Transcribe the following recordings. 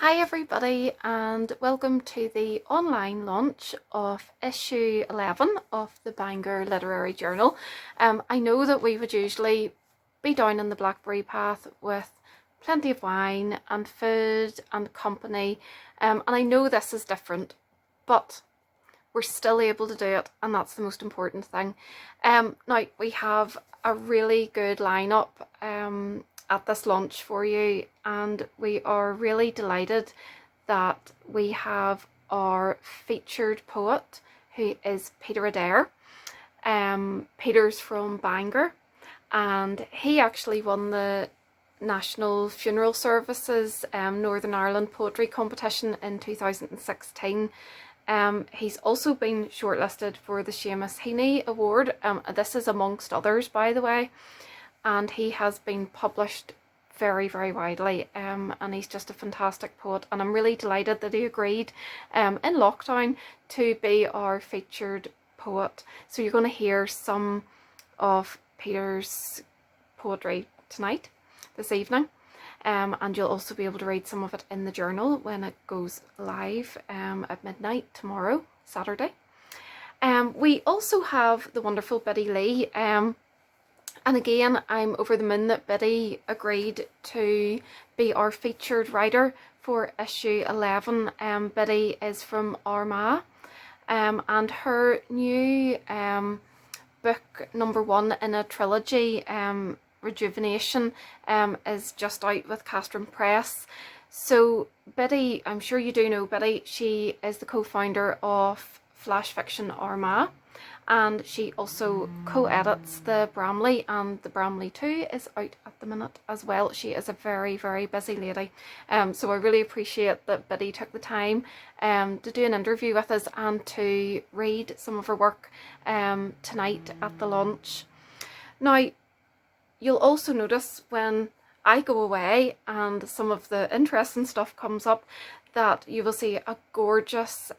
Hi everybody, and welcome to the online launch of issue 11 of the Bangor Literary Journal. I know that we would usually be down in the Blackberry Path with plenty of wine and food and company, and I know this is different, but we're still able to do it, and that's the most important thing. Now we have a really good lineup at this launch for you, and we are really delighted that we have our featured poet, who is Peter Adair. Peter's from Bangor, and he actually won the National Funeral Services Northern Ireland Poetry Competition in 2016. He's also been shortlisted for the Seamus Heaney Award. This is amongst others, by the way, and he has been published very, very widely, and he's just a fantastic poet, and I'm really delighted that he agreed in lockdown to be our featured poet. So you're going to hear some of Peter's poetry tonight, this evening. And you'll also be able to read some of it in the journal when it goes live at midnight tomorrow, Saturday. We also have the wonderful Biddy Lee, and again, I'm over the moon that Biddy agreed to be our featured writer for issue 11. Biddy is from Armagh, and her new book, number 1 in a trilogy, Rejuvenation, is just out with Castron Press. So Biddy, I'm sure you do know Biddy, she is the co-founder of Flash Fiction Armagh, and she also co-edits the Bramley, and the Bramley 2 is out at the minute as well. She is a very, very busy lady, so I really appreciate that Biddy took the time to do an interview with us and to read some of her work tonight at the launch. Now, you'll also notice when I go away and some of the interesting stuff comes up that you will see a gorgeous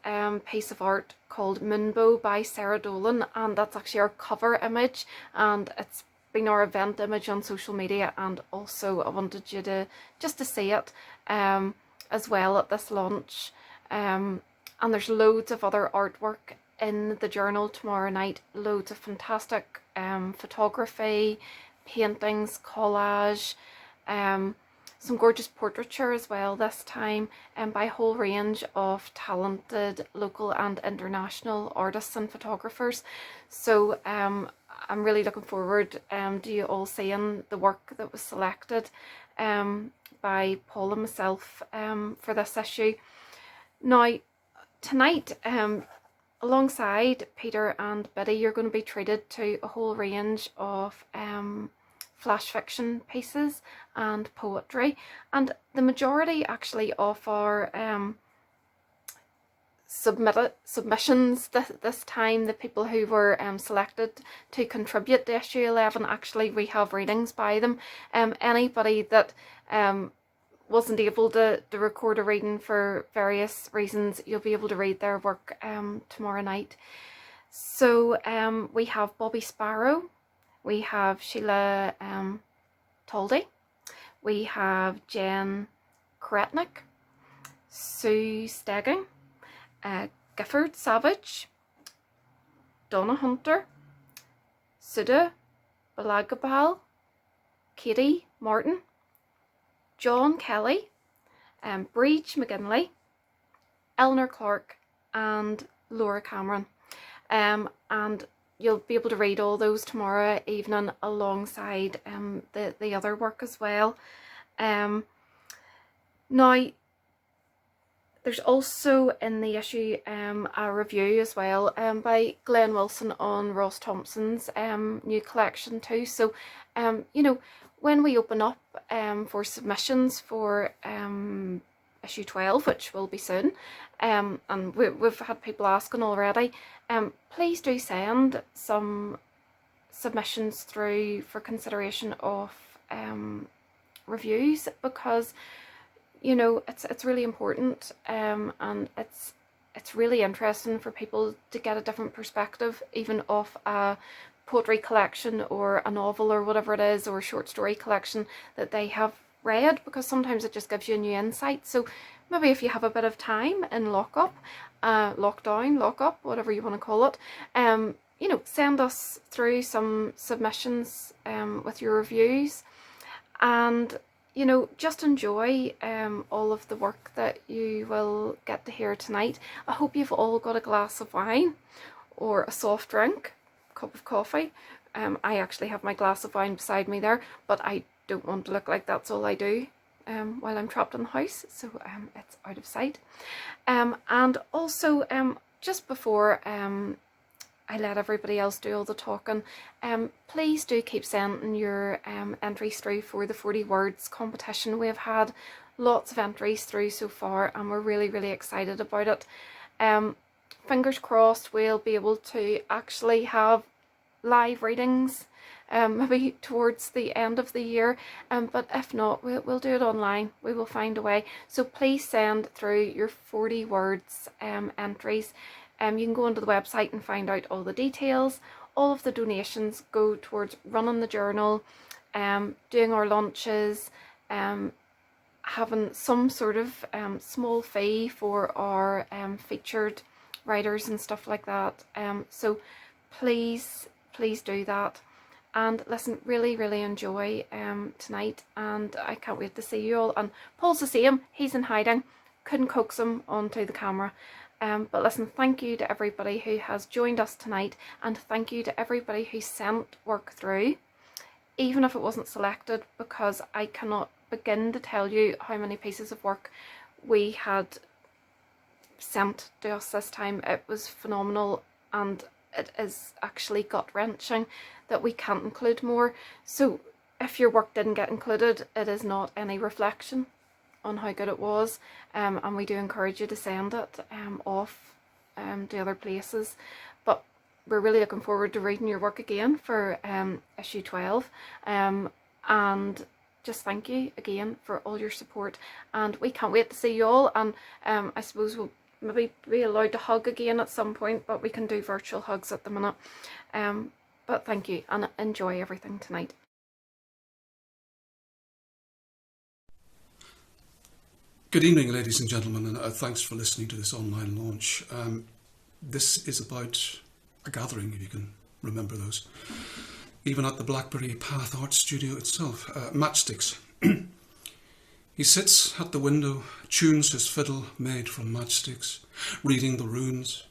piece of art called Moonbow by Sarah Dolan, and that's actually our cover image, and it's been our event image on social media, and also I wanted you to just to see it as well at this launch. And there's loads of other artwork in the journal tomorrow night, loads of fantastic photography, paintings, collage, some gorgeous portraiture as well this time, by a whole range of talented local and international artists and photographers. So I'm really looking forward to you all seeing the work that was selected by Paul and myself for this issue. Now tonight, alongside Peter and Biddy, you're going to be treated to a whole range of flash fiction pieces and poetry, and the majority actually of our submissions this time, the people who were selected to contribute to issue 11, actually we have readings by them. Anybody that wasn't able to record a reading for various reasons, you'll be able to read their work tomorrow night. So we have Bobby Sparrow, we have Sheila Taldy, we have Jen Kretnick, Sue Stegging, Gifford Savage, Donna Hunter, Sudha Balagabal, Katie Martin, John Kelly, Breach McGinley, Eleanor Clark, and Laura Cameron. And you'll be able to read all those tomorrow evening alongside the other work as well. Now, there's also in the issue a review as well by Glenn Wilson on Ross Thompson's new collection too. So, you know, when we open up for submissions for issue 12, which will be soon, and we've had people asking already, please do send some submissions through for consideration of reviews, because you know it's really important, and it's really interesting for people to get a different perspective, even of a poetry collection or a novel or whatever it is, or a short story collection that they have read, because sometimes it just gives you a new insight. So maybe if you have a bit of time in lockup, lockdown, lockup, whatever you want to call it, you know, send us through some submissions with your reviews, and you know, just enjoy all of the work that you will get to hear tonight. I hope you've all got a glass of wine or a soft drink, cup of coffee. I actually have my glass of wine beside me there, but I don't want to look like that's all I do while I'm trapped in the house, so it's out of sight. And also, just before I let everybody else do all the talking, please do keep sending your entries through for the 40 words competition. We've had lots of entries through so far, and we're really, really excited about it. Fingers crossed we'll be able to actually have live readings maybe towards the end of the year, but if not, we'll do it online. We will find a way. So please send through your 40 words entries. You can go onto the website and find out all the details. All of the donations go towards running the journal, doing our launches, having some sort of small fee for our featured writers and stuff like that. So please do that. And listen, really, really enjoy tonight, and I can't wait to see you all. And Paul's the same, he's in hiding, couldn't coax him onto the camera. But listen, thank you to everybody who has joined us tonight, and thank you to everybody who sent work through, even if it wasn't selected, because I cannot begin to tell you how many pieces of work we had sent to us this time. It was phenomenal, and it is actually gut-wrenching that we can't include more. So if your work didn't get included, it is not any reflection on how good it was, and we do encourage you to send it off to other places. But we're really looking forward to reading your work again for issue 12, and just thank you again for all your support, and we can't wait to see you all. And I suppose we'll maybe be allowed to hug again at some point, but we can do virtual hugs at the minute. But thank you, and enjoy everything tonight. Good evening, ladies and gentlemen, and thanks for listening to this online launch. This is about a gathering, if you can remember those, even at the Blackberry Path Art Studio itself. Matchsticks. He sits at the window, tunes his fiddle made from matchsticks, reading the runes.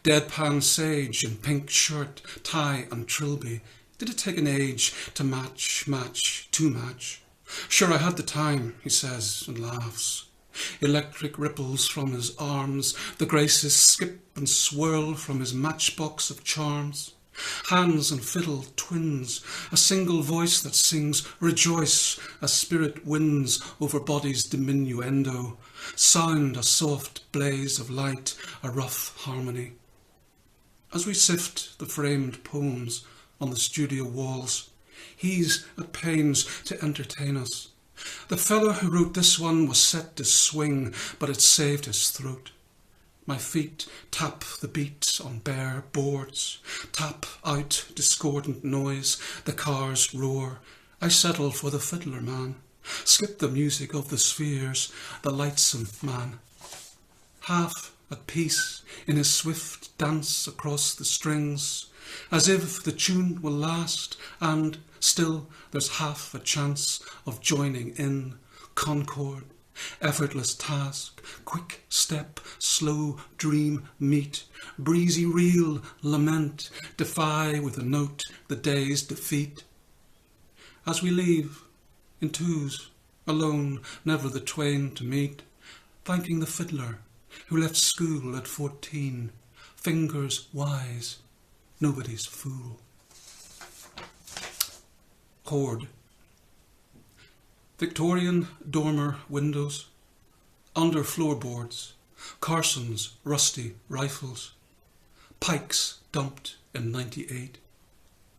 Deadpan sage in pink shirt, tie and trilby. Did it take an age to match? Sure, I had the time, he says and laughs. Electric ripples from his arms, the graces skip and swirl from his matchbox of charms. Hands and fiddle twins, a single voice that sings rejoice as spirit wins over body's diminuendo. Sound a soft blaze of light, a rough harmony. As we sift the framed poems on the studio walls, he's at pains to entertain us. The fellow who wrote this one was set to swing, but it saved his throat. My feet tap the beat on bare boards, tap out discordant noise, the cars roar. I settle for the fiddler man, skip the music of the spheres, the lightsome man. Half at peace in his swift dance across the strings, as if the tune will last, and still there's half a chance of joining in concord. Effortless task, quick step, slow dream meet, breezy reel, lament, defy with a note the day's defeat. As we leave, in twos, alone, never the twain to meet, thanking the fiddler who left school at 14, fingers wise, nobody's fool. Hoard. Victorian dormer windows, under floorboards, Carson's rusty rifles, pikes dumped in 98,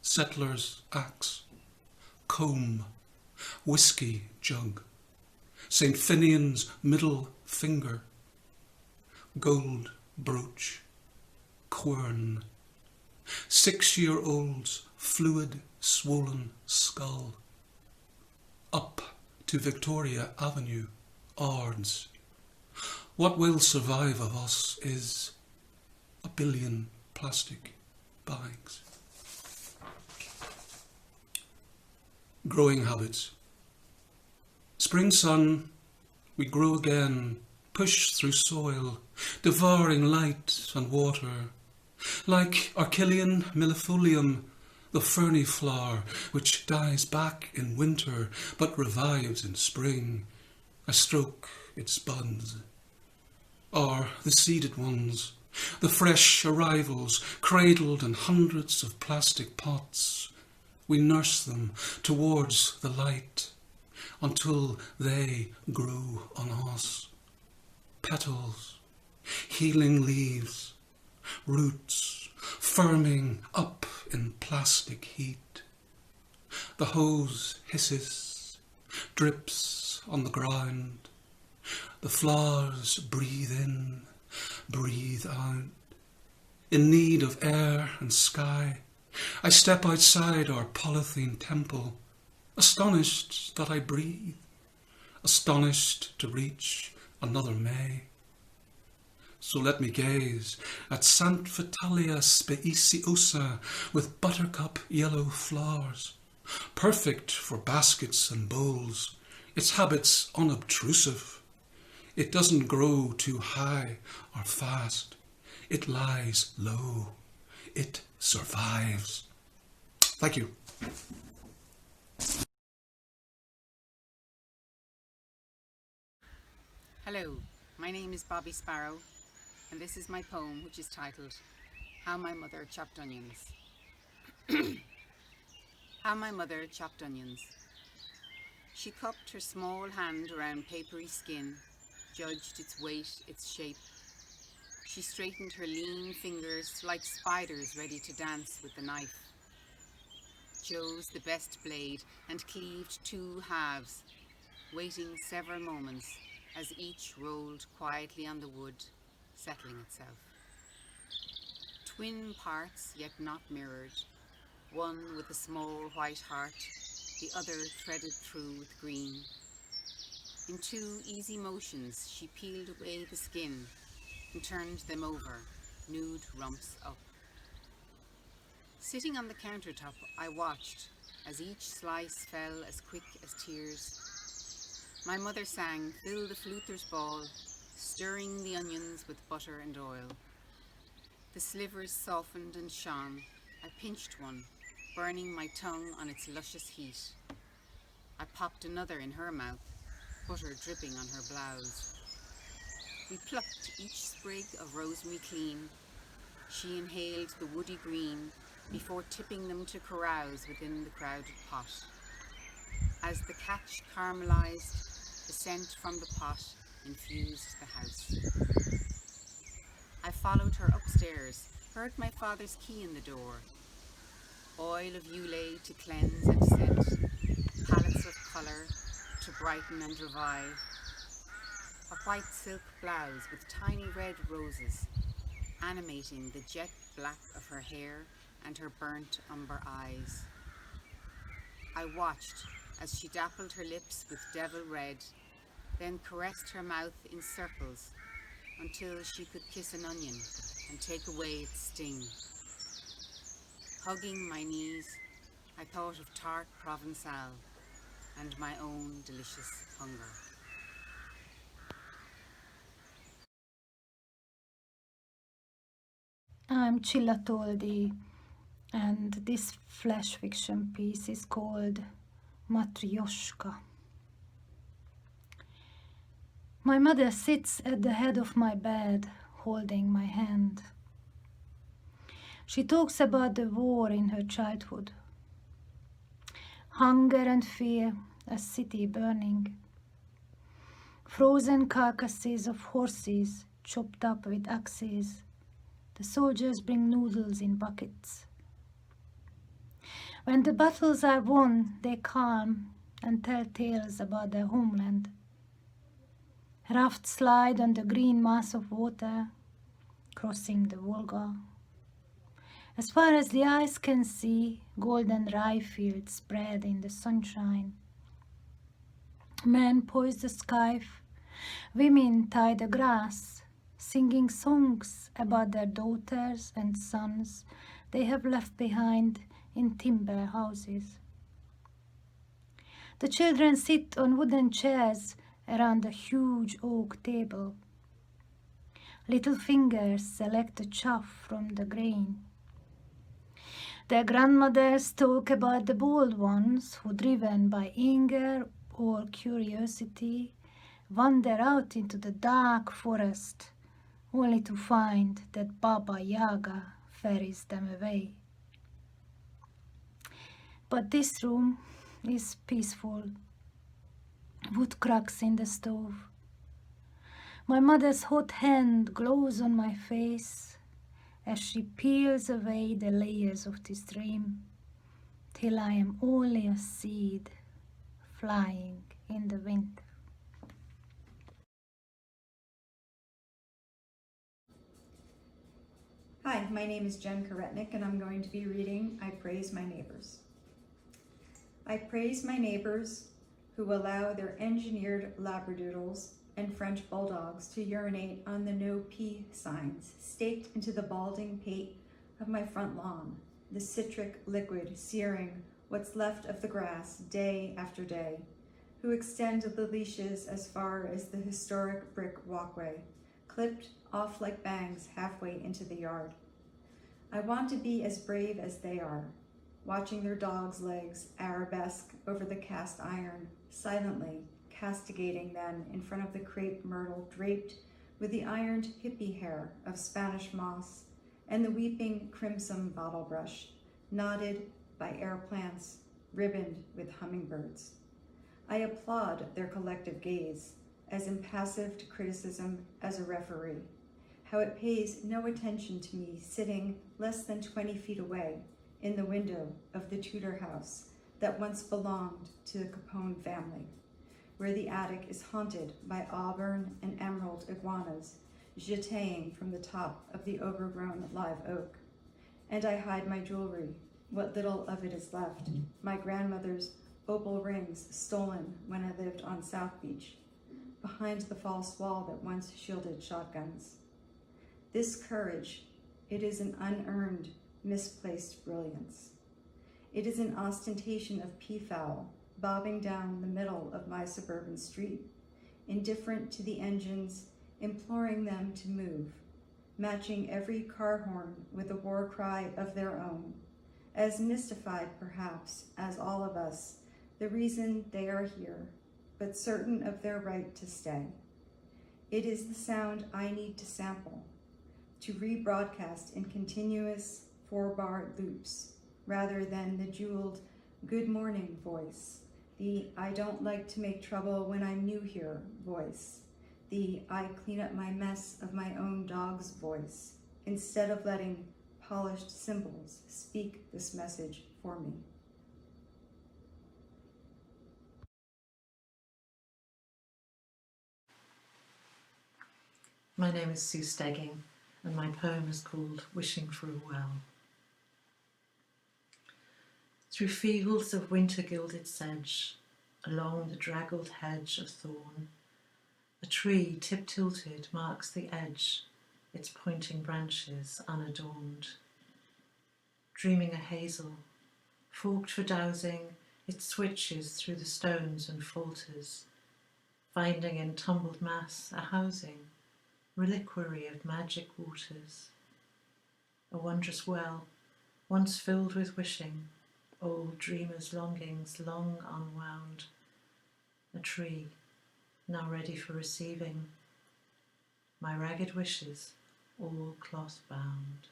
settler's axe, comb, whiskey jug, St. Finian's middle finger, gold brooch, quern, 6-year-old's fluid swollen skull, up to Victoria Avenue, Ards. What will survive of us is a billion plastic bags. Growing habits. Spring sun, we grow again, push through soil, devouring light and water. Like Achillean millefolium, the ferny flower which dies back in winter but revives in spring. I stroke its buds. Or the seeded ones, the fresh arrivals, cradled in hundreds of plastic pots. We nurse them towards the light until they grow on us. Petals, healing leaves, roots firming up in plastic heat. The hose hisses, drips on the ground. The flowers breathe in, breathe out. In need of air and sky, I step outside our polythene temple, astonished that I breathe, astonished to reach another May. So let me gaze at Sant Vitalia Speciosa with buttercup yellow flowers, perfect for baskets and bowls, its habits unobtrusive. It doesn't grow too high or fast. It lies low. It survives. Thank you. Hello, my name is Bobby Sparrow, and this is my poem, which is titled How My Mother Chopped Onions. How my mother chopped onions. She cupped her small hand around papery skin, judged its weight, its shape. She straightened her lean fingers like spiders ready to dance with the knife. Chose the best blade and cleaved two halves, waiting several moments as each rolled quietly on the wood, settling itself. Twin parts, yet not mirrored, one with a small white heart, the other threaded through with green. In two easy motions, she peeled away the skin and turned them over, nude rumps up. Sitting on the countertop, I watched as each slice fell as quick as tears. My mother sang, "Fill the fluther's ball," stirring the onions with butter and oil. The slivers softened and shone. I pinched one, burning my tongue on its luscious heat. I popped another in her mouth, butter dripping on her blouse. We plucked each sprig of rosemary clean. She inhaled the woody green before tipping them to carouse within the crowded pot. As the catch caramelized, the scent from the pot infused the house. I followed her upstairs, heard my father's key in the door. Oil of Ulay to cleanse and scent, palettes of colour to brighten and revive. A white silk blouse with tiny red roses, animating the jet black of her hair and her burnt umber eyes. I watched as she dappled her lips with devil red, then caressed her mouth in circles until she could kiss an onion and take away its sting. Hugging my knees, I thought of tart Provençal and my own delicious hunger. I'm Chilla Toldi, and this flash fiction piece is called Matryoshka. My mother sits at the head of my bed, holding my hand. She talks about the war in her childhood. Hunger and fear, a city burning. Frozen carcasses of horses chopped up with axes. The soldiers bring noodles in buckets. When the battles are won, they calm and tell tales about their homeland. Rafts slide on the green mass of water, crossing the Volga. As far as the eyes can see, golden rye fields spread in the sunshine. Men poise the skife, women tie the grass, singing songs about their daughters and sons they have left behind in timber houses. The children sit on wooden chairs around a huge oak table. Little fingers select the chaff from the grain. Their grandmothers talk about the bold ones who, driven by anger or curiosity, wander out into the dark forest only to find that Baba Yaga ferries them away. But this room is peaceful. Wood cracks in the stove. My mother's hot hand glows on my face as she peels away the layers of this dream, till I am only a seed flying in the wind. Hi, my name is Jen Karetnik, and I'm going to be reading I Praise My Neighbors. I praise my neighbors who allow their engineered labradoodles and French bulldogs to urinate on the no pee signs staked into the balding pate of my front lawn, the citric liquid searing what's left of the grass day after day, who extend the leashes as far as the historic brick walkway, clipped off like bangs halfway into the yard. I want to be as brave as they are, watching their dogs' legs arabesque over the cast iron, silently castigating them in front of the crepe myrtle draped with the ironed hippie hair of Spanish moss and the weeping crimson bottle brush, knotted by air plants, ribboned with hummingbirds. I applaud their collective gaze, as impassive to criticism as a referee, how it pays no attention to me sitting less than 20 feet away in the window of the Tudor house that once belonged to the Capone family, where the attic is haunted by auburn and emerald iguanas jeteing from the top of the overgrown live oak. And I hide my jewelry, what little of it is left, my grandmother's opal rings stolen when I lived on South Beach, behind the false wall that once shielded shotguns. This courage, it is an unearned, misplaced brilliance. It is an ostentation of peafowl bobbing down the middle of my suburban street, indifferent to the engines, imploring them to move, matching every car horn with a war cry of their own, as mystified perhaps as all of us, the reason they are here, but certain of their right to stay. It is the sound I need to sample, to rebroadcast in continuous 4-bar loops, rather than the jeweled good morning voice, the I don't like to make trouble when I'm new here voice, the I clean up my mess of my own dog's voice, instead of letting polished cymbals speak this message for me. My name is Sue Stegging, and my poem is called Wishing for a Well. Through fields of winter-gilded sedge, along the draggled hedge of thorn, a tree tip-tilted marks the edge, its pointing branches unadorned. Dreaming a hazel, forked for dowsing, it switches through the stones and falters, finding in tumbled mass a housing, reliquary of magic waters. A wondrous well, once filled with wishing, old dreamers' longings long unwound. A tree, now ready for receiving my ragged wishes, all cloth bound.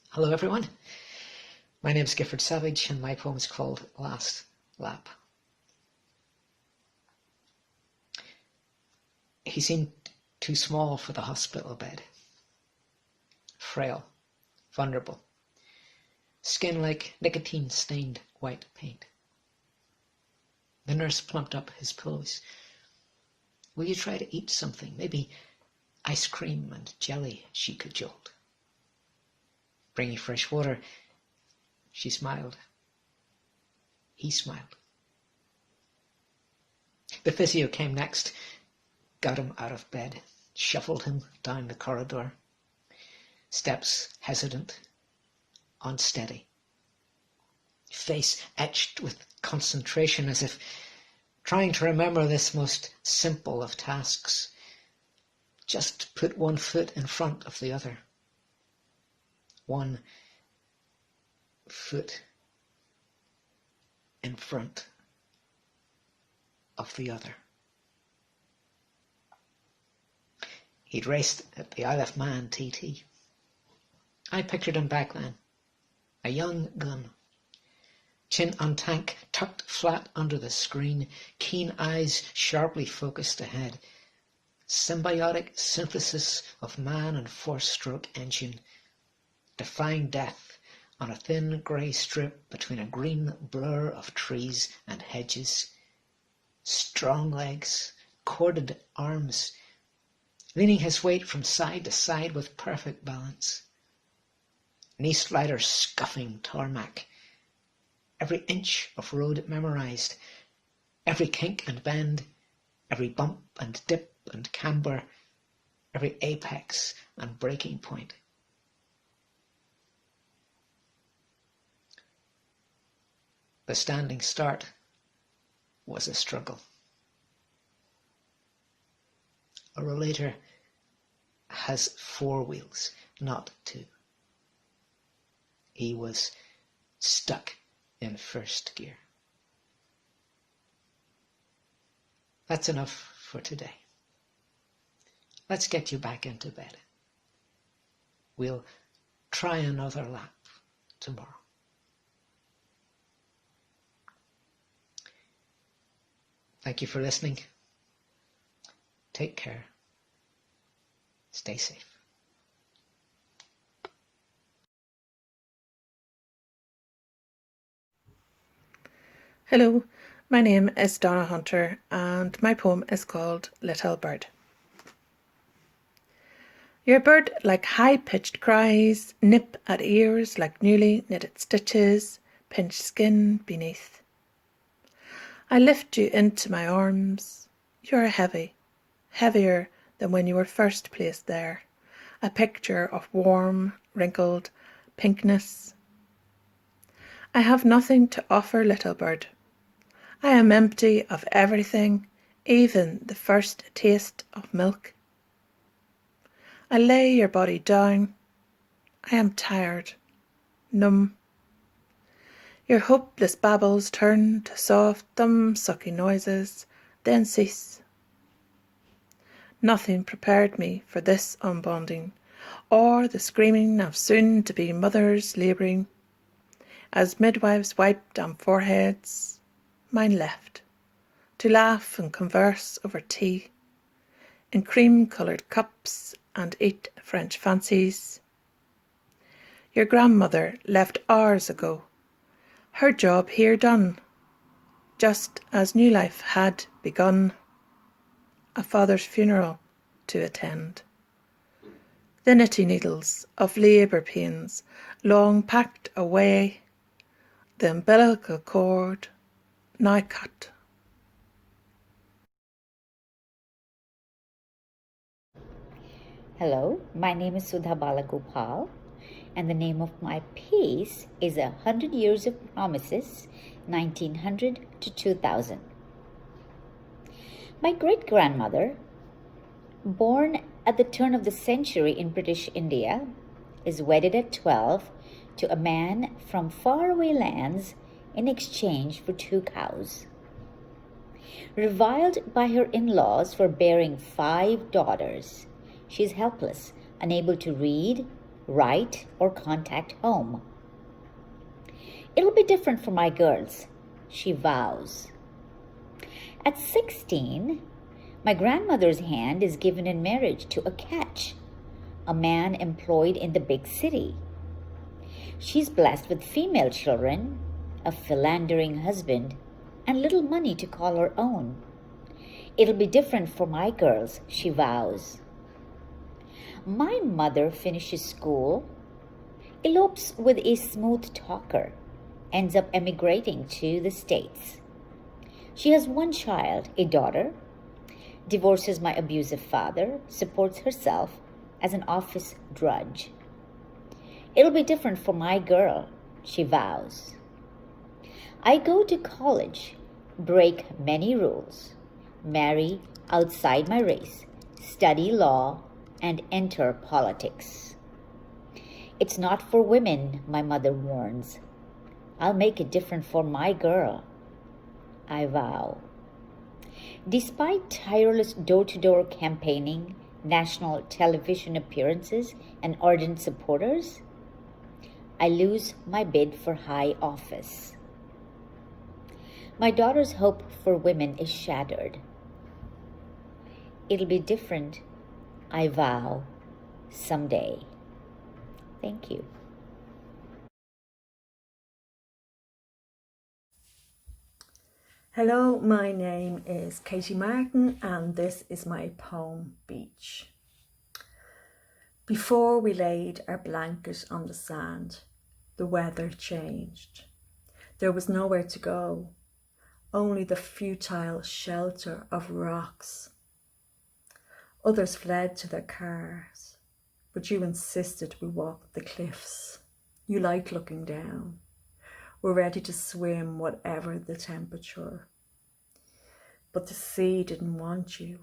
Hello everyone, my name is Gifford Savage and my poem is called Last Lap. He seemed too small for the hospital bed. Frail, vulnerable, skin like nicotine-stained white paint. The nurse plumped up his pillows. Will you try to eat something? Maybe ice cream and jelly, she cajoled. bringing fresh water. She smiled. He smiled. The physio came next, got him out of bed, shuffled him down the corridor. Steps hesitant, unsteady. Face etched with concentration, as if trying to remember this most simple of tasks. Just put one foot in front of the other. One foot in front of the other. He'd raced at the Isle of Man TT. I pictured him back then, a young gun. Chin on tank, tucked flat under the screen, keen eyes sharply focused ahead. Symbiotic synthesis of man and four-stroke engine, defying death on a thin grey strip between a green blur of trees and hedges. Strong legs, corded arms, leaning his weight from side to side with perfect balance. Knee strider scuffing tarmac, every inch of road memorized, every kink and bend, every bump and dip and camber, every apex and breaking point. The standing start was a struggle. A rollator has 4 wheels, not 2. He was stuck in first gear. That's enough for today. Let's get you back into bed. We'll try another lap tomorrow. Thank you for listening. Take care. Stay safe. Hello, my name is Donna Hunter and my poem is called Little Bird. Your bird like high-pitched cries, nip at ears like newly knitted stitches, pinch skin beneath. I lift you into my arms. You are heavy, heavier than when you were first placed there, a picture of warm, wrinkled pinkness. I have nothing to offer, little bird. I am empty of everything, even the first taste of milk. I lay your body down. I am tired, numb. Your hopeless babbles turn to soft, thumb-sucking noises, then cease. Nothing prepared me for this unbonding, or the screaming of soon-to-be mothers labouring. As midwives wiped on foreheads, mine left, to laugh and converse over tea, in cream-coloured cups and eat French fancies. Your grandmother left hours ago, her job here done, just as new life had begun, a father's funeral to attend. The knitting needles of labour pains long packed away, the umbilical cord now cut. Hello, my name is Sudha Balagopal, and the name of my piece is 100 Years of Promises, 1900 to 2000. My great-grandmother, born at the turn of the century in British India, is wedded at 12 to a man from faraway lands in exchange for 2 cows. Reviled by her in-laws for bearing 5 daughters, she is helpless, unable to read, write, or contact home. It'll be different for my girls, she vows. At 16, my grandmother's hand is given in marriage to a catch, a man employed in the big city. She's blessed with female children, a philandering husband, and little money to call her own. It'll be different for my girls, she vows. My mother finishes school, elopes with a smooth talker, ends up emigrating to the States. She has one child, a daughter, divorces my abusive father, supports herself as an office drudge. It'll be different for my girl, she vows. I go to college, break many rules, marry outside my race, study law, and enter politics. It's not for women, my mother warns. I'll make it different for my girl, I vow. Despite tireless door-to-door campaigning, national television appearances, and ardent supporters, I lose my bid for high office. My daughter's hope for women is shattered. It'll be different, I vow, someday. Thank you. Hello, my name is Katie Martin and this is my poem, Beach. Before we laid our blanket on the sand, the weather changed. There was nowhere to go, only the futile shelter of rocks. Others fled to their cars, but you insisted we walk the cliffs. You liked looking down. We're ready to swim whatever the temperature. But the sea didn't want you.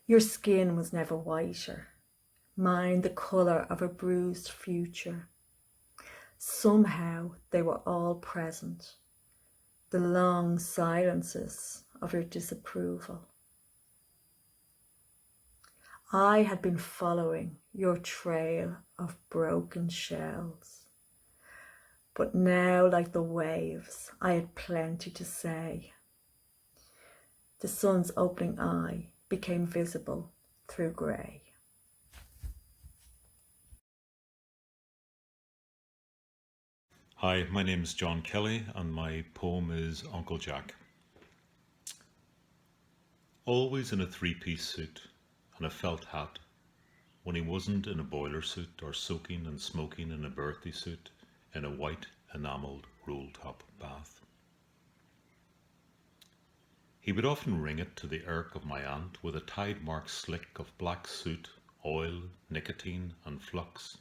Your skin was never whiter, mine the colour of a bruised future. Somehow they were all present, the long silences of your disapproval. I had been following your trail of broken shells. But now, like the waves, I had plenty to say. The sun's opening eye became visible through grey. Hi, my name is John Kelly and my poem is Uncle Jack. Always in a three-piece suit and a felt hat, when he wasn't in a boiler suit or soaking and smoking in a birthday suit in a white enamelled roll-top bath. He would often ring it to the irk of my aunt with a tide-marked slick of black soot, oil, nicotine and flux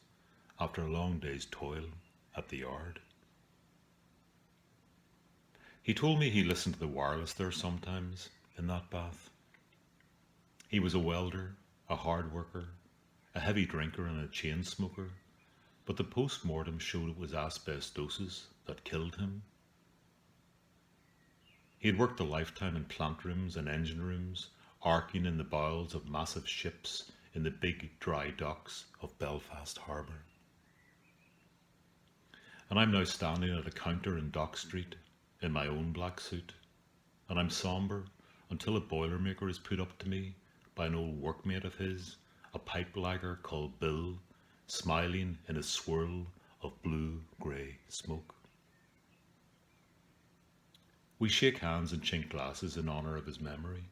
after a long day's toil at the yard. He told me he listened to the wireless there sometimes in that bath. He was a welder, a hard worker, a heavy drinker and a chain smoker, but the post-mortem showed it was asbestosis that killed him. He had worked a lifetime in plant rooms and engine rooms, arcing in the bowels of massive ships in the big dry docks of Belfast Harbour. And I'm now standing at a counter in Dock Street in my own black suit, and I'm sombre until a boilermaker is put up to me by an old workmate of his, a pipe lagger called Bill, smiling in a swirl of blue-grey smoke. We shake hands and chink glasses in honour of his memory,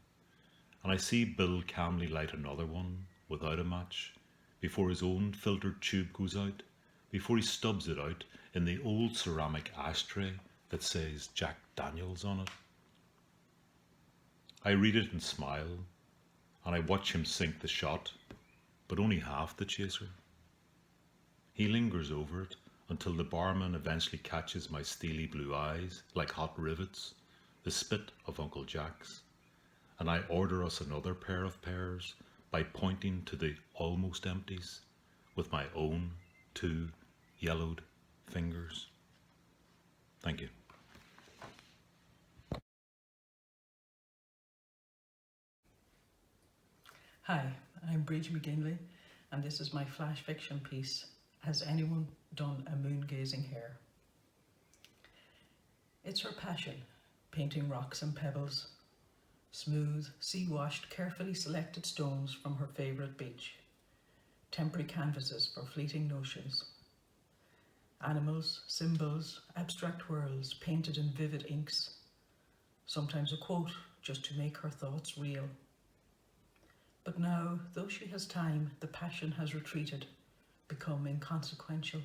and I see Bill calmly light another one without a match before his own filtered tube goes out, before he stubs it out in the old ceramic ashtray that says Jack Daniels on it. I read it and smile, and I watch him sink the shot, but only half the chaser. He lingers over it until the barman eventually catches my steely blue eyes like hot rivets, the spit of Uncle Jack's, and I order us another pair of pears by pointing to the almost empties with my own 2 yellowed fingers. Thank you. Hi, I'm Bridge McGinley, and this is my flash fiction piece, Has Anyone Done a Moon Gazing Here? It's her passion, painting rocks and pebbles, smooth, sea-washed, carefully selected stones from her favourite beach, temporary canvases for fleeting notions, animals, symbols, abstract worlds painted in vivid inks, sometimes a quote just to make her thoughts real. But now, though she has time, the passion has retreated become inconsequential.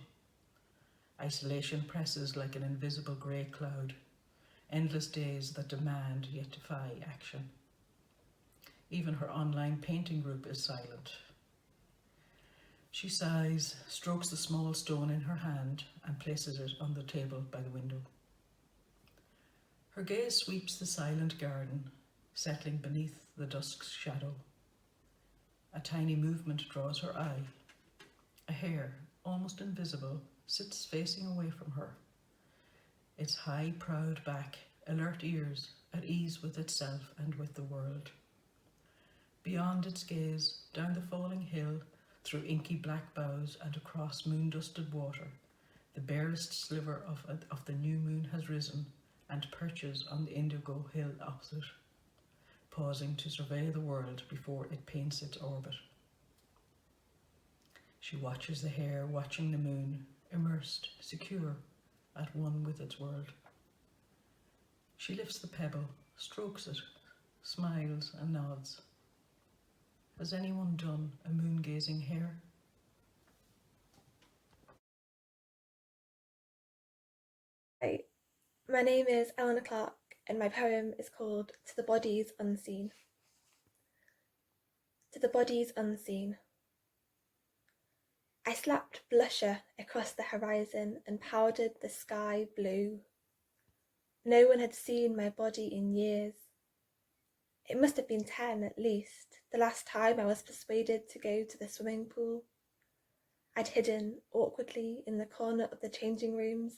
Isolation presses like an invisible grey cloud, endless days that demand yet defy action. Even her online painting group is silent. She sighs, strokes the small stone in her hand and places it on the table by the window. Her gaze sweeps the silent garden, settling beneath the dusk's shadow. A tiny movement draws her eye. A hare, almost invisible, sits facing away from her. Its high, proud back, alert ears, at ease with itself and with the world. Beyond its gaze, down the falling hill, through inky black boughs and across moon-dusted water, the barest sliver of the new moon has risen and perches on the indigo hill opposite, pausing to survey the world before it paints its orbit. She watches the hare watching the moon, immersed, secure, at one with its world. She lifts the pebble, strokes it, smiles and nods. Has anyone done a moon-gazing hare? Hi, my name is Eleanor Clark and my poem is called To the Bodies Unseen. To the Bodies Unseen. I slapped blusher across the horizon and powdered the sky blue. No one had seen my body in years. It must have been 10 at least, the last time I was persuaded to go to the swimming pool. I'd hidden awkwardly in the corner of the changing rooms,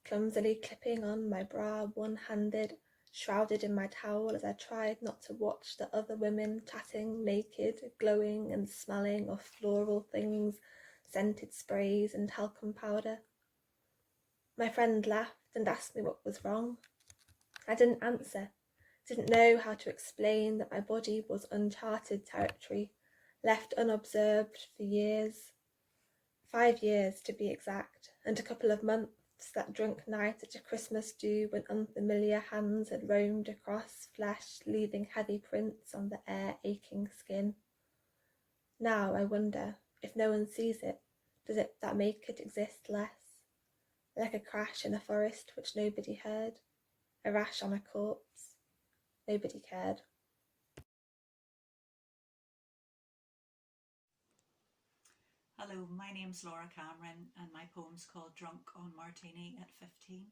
clumsily clipping on my bra one-handed, shrouded in my towel as I tried not to watch the other women chatting naked, glowing and smelling of floral things, scented sprays and talcum powder. My friend laughed and asked me what was wrong. I didn't answer, didn't know how to explain that my body was uncharted territory, left unobserved for years. 5 years to be exact, and a couple of months that drunk night at a Christmas do when unfamiliar hands had roamed across flesh, leaving heavy prints on the air-aching skin. Now I wonder, if no one sees it, does that make it exist less? Like a crash in a forest which nobody heard, a rash on a corpse, nobody cared. Hello, my name's Laura Cameron and my poem's called Drunk on Martini at 15.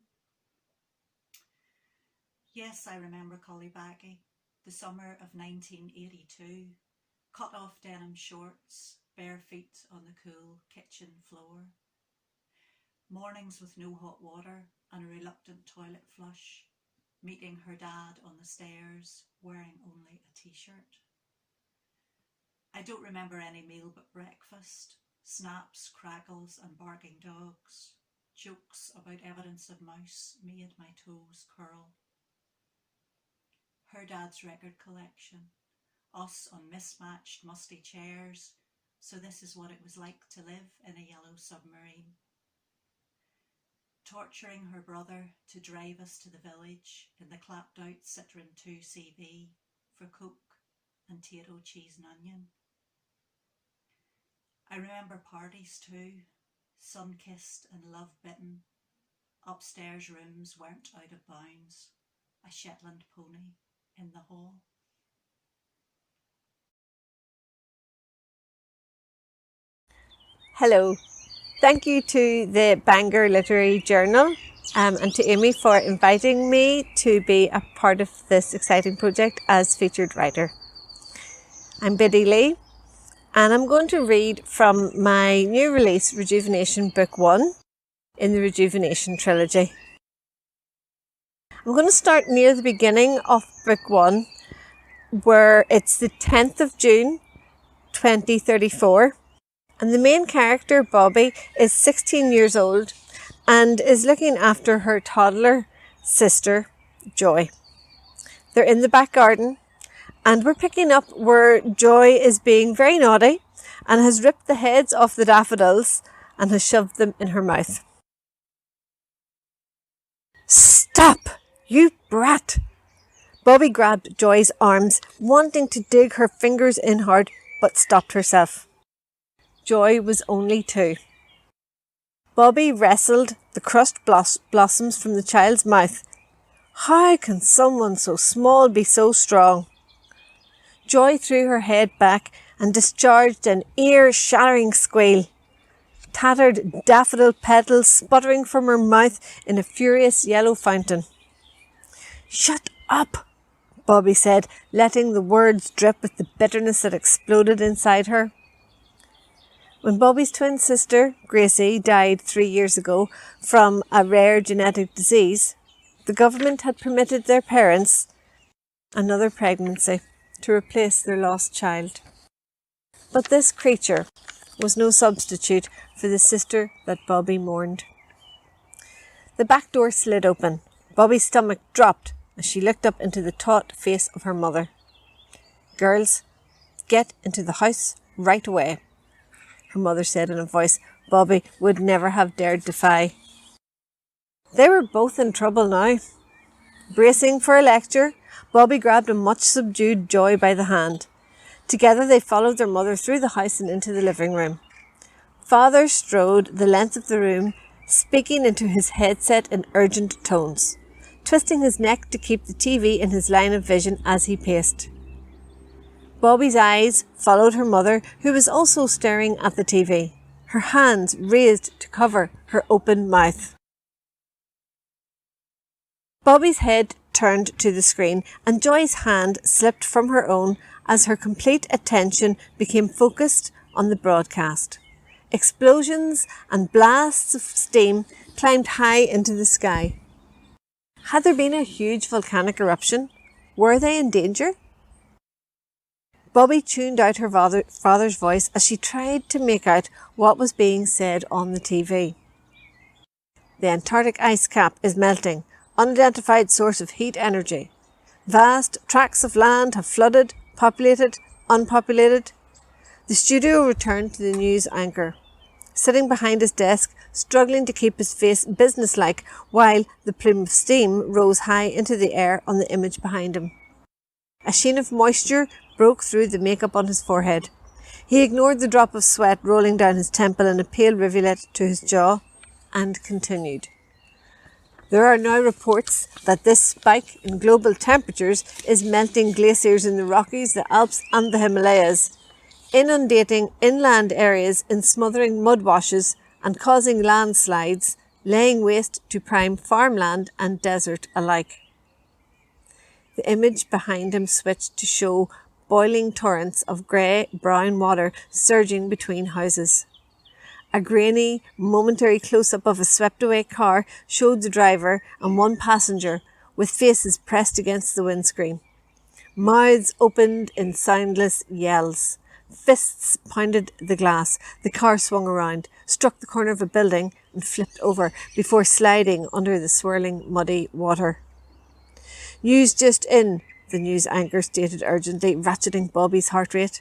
Yes, I remember Collybaggy, the summer of 1982. Cut off denim shorts, bare feet on the cool kitchen floor. Mornings with no hot water and a reluctant toilet flush. Meeting her dad on the stairs, wearing only a t-shirt. I don't remember any meal but breakfast. Snaps, crackles and barking dogs. Jokes about evidence of mouse made my toes curl. Her dad's record collection. Us on mismatched musty chairs. So this is what it was like to live in a yellow submarine. Torturing her brother to drive us to the village in the clapped out Citroen 2CV for Coke and Tito cheese and onion. I remember parties too, sun-kissed and love-bitten. Upstairs rooms weren't out of bounds. A Shetland pony in the hall. Hello. Thank you to the Bangor Literary Journal and to Amy for inviting me to be a part of this exciting project as featured writer. I'm Biddy Lee. And I'm going to read from my new release, Rejuvenation Book 1, in the Rejuvenation Trilogy. I'm going to start near the beginning of Book 1, where it's the 10th of June, 2034. And the main character, Bobby, is 16 years old and is looking after her toddler sister, Joy. They're in the back garden. And we're picking up where Joy is being very naughty and has ripped the heads off the daffodils and has shoved them in her mouth. Stop, you brat! Bobby grabbed Joy's arms, wanting to dig her fingers in hard, but stopped herself. Joy was only 2. Bobby wrestled the crushed blossoms from the child's mouth. How can someone so small be so strong? Joy threw her head back and discharged an ear-shattering squeal. Tattered daffodil petals sputtering from her mouth in a furious yellow fountain. Shut up, Bobby said, letting the words drip with the bitterness that exploded inside her. When Bobby's twin sister, Gracie, died 3 years ago from a rare genetic disease, the government had permitted their parents another pregnancy to replace their lost child. But this creature was no substitute for the sister that Bobby mourned. The back door slid open. Bobby's stomach dropped as she looked up into the taut face of her mother. Girls, get into the house right away, her mother said in a voice Bobby would never have dared defy. They were both in trouble now. Bracing for a lecture, Bobby grabbed a much subdued Joy by the hand. Together they followed their mother through the house and into the living room. Father strode the length of the room, speaking into his headset in urgent tones, twisting his neck to keep the TV in his line of vision as he paced. Bobby's eyes followed her mother, who was also staring at the TV, her hands raised to cover her open mouth. Bobby's head turned to the screen, and Joy's hand slipped from her own as her complete attention became focused on the broadcast. Explosions and blasts of steam climbed high into the sky. Had there been a huge volcanic eruption? Were they in danger? Bobby tuned out her father's voice as she tried to make out what was being said on the TV. The Antarctic ice cap is melting. Unidentified source of heat energy. Vast tracts of land have flooded, populated, unpopulated. The studio returned to the news anchor, sitting behind his desk, struggling to keep his face businesslike while the plume of steam rose high into the air on the image behind him. A sheen of moisture broke through the makeup on his forehead. He ignored the drop of sweat rolling down his temple in a pale rivulet to his jaw and continued. There are now reports that this spike in global temperatures is melting glaciers in the Rockies, the Alps and the Himalayas, inundating inland areas in smothering mud washes and causing landslides, laying waste to prime farmland and desert alike. The image behind him switched to show boiling torrents of grey-brown water surging between houses. A grainy, momentary close-up of a swept-away car showed the driver and one passenger with faces pressed against the windscreen. Mouths opened in soundless yells. Fists pounded the glass. The car swung around, struck the corner of a building and flipped over before sliding under the swirling, muddy water. News just in, the news anchor stated urgently, ratcheting Bobby's heart rate.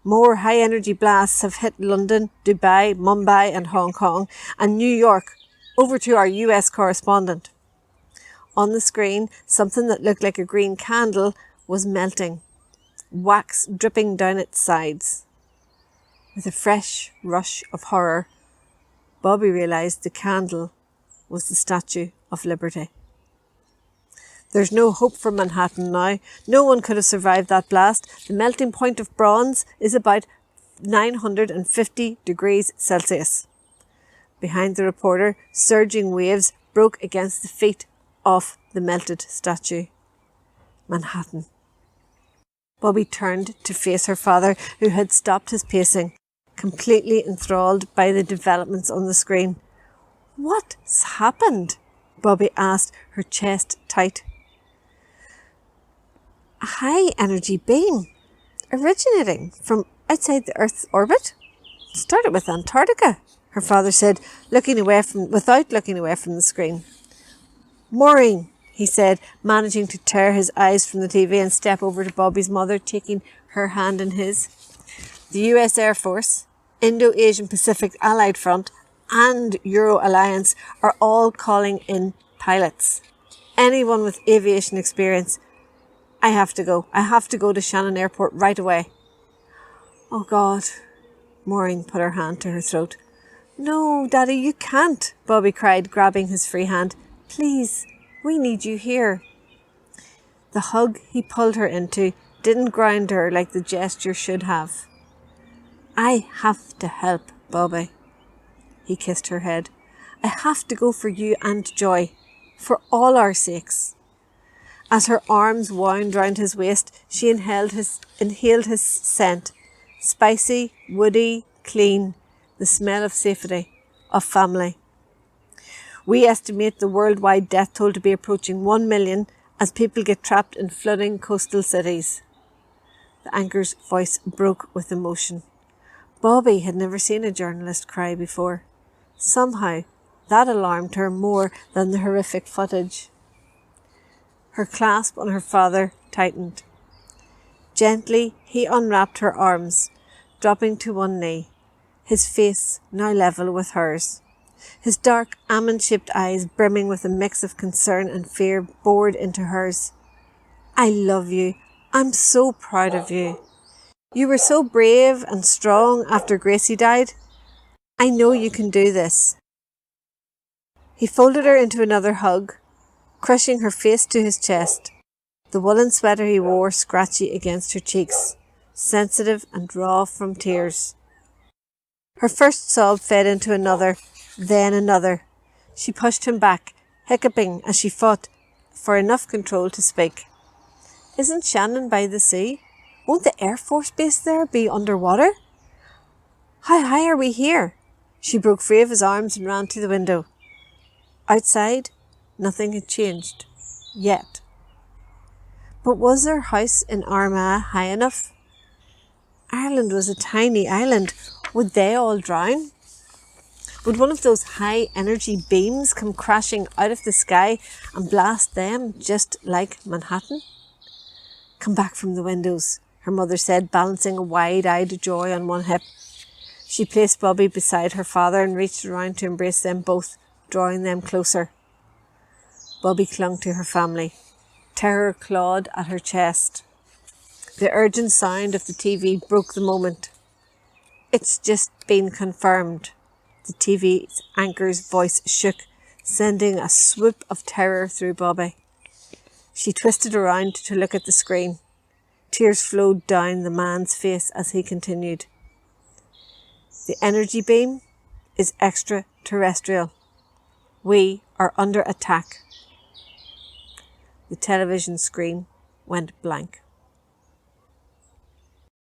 More high-energy blasts have hit London, Dubai, Mumbai and Hong Kong and New York. Over to our US correspondent. On the screen, something that looked like a green candle was melting, wax dripping down its sides. With a fresh rush of horror, Bobby realised the candle was the Statue of Liberty. There's no hope for Manhattan now. No one could have survived that blast. The melting point of bronze is about 950 degrees Celsius. Behind the reporter, surging waves broke against the feet of the melted statue. Manhattan. Bobby turned to face her father, who had stopped his pacing, completely enthralled by the developments on the screen. What's happened? Bobby asked, her chest tight. A high-energy beam originating from outside the Earth's orbit. Started with Antarctica, her father said, without looking away from the screen. Maureen, he said, managing to tear his eyes from the TV and step over to Bobby's mother, taking her hand in his. The US Air Force, Indo-Asian Pacific Allied Front and Euro Alliance are all calling in pilots. Anyone with aviation experience. I have to go to Shannon Airport right away. Oh God. Maureen put her hand to her throat. No, Daddy, you can't, Bobby cried, grabbing his free hand. Please, we need you here. The hug he pulled her into didn't ground her like the gesture should have. I have to help, Bobby. He kissed her head. I have to go for you and Joy, for all our sakes. As her arms wound round his waist, she inhaled his scent, spicy, woody, clean, the smell of safety, of family. We estimate the worldwide death toll to be approaching 1 million as people get trapped in flooding coastal cities. The anchor's voice broke with emotion. Bobby had never seen a journalist cry before. Somehow, that alarmed her more than the horrific footage. Her clasp on her father tightened. Gently, he unwrapped her arms, dropping to one knee, his face now level with hers. His dark, almond-shaped eyes, brimming with a mix of concern and fear, bored into hers. I love you. I'm so proud of you. You were so brave and strong after Gracie died. I know you can do this. He folded her into another hug, crushing her face to his chest, the woolen sweater he wore scratchy against her cheeks, sensitive and raw from tears. Her first sob fed into another, then another. She pushed him back, hiccuping as she fought for enough control to speak. Isn't Shannon by the sea? Won't the Air Force base there be underwater? How high are we here? She broke free of his arms and ran to the window. Outside, nothing had changed. Yet. But was their house in Armagh high enough? Ireland was a tiny island. Would they all drown? Would one of those high-energy beams come crashing out of the sky and blast them just like Manhattan? Come back from the windows, her mother said, balancing a wide-eyed Joy on one hip. She placed Bobby beside her father and reached around to embrace them both, drawing them closer. Bobby clung to her family. Terror clawed at her chest. The urgent sound of the TV broke the moment. It's just been confirmed. The TV's anchor's voice shook, sending a swoop of terror through Bobby. She twisted around to look at the screen. Tears flowed down the man's face as he continued. The energy beam is extraterrestrial. We are under attack. The television screen went blank.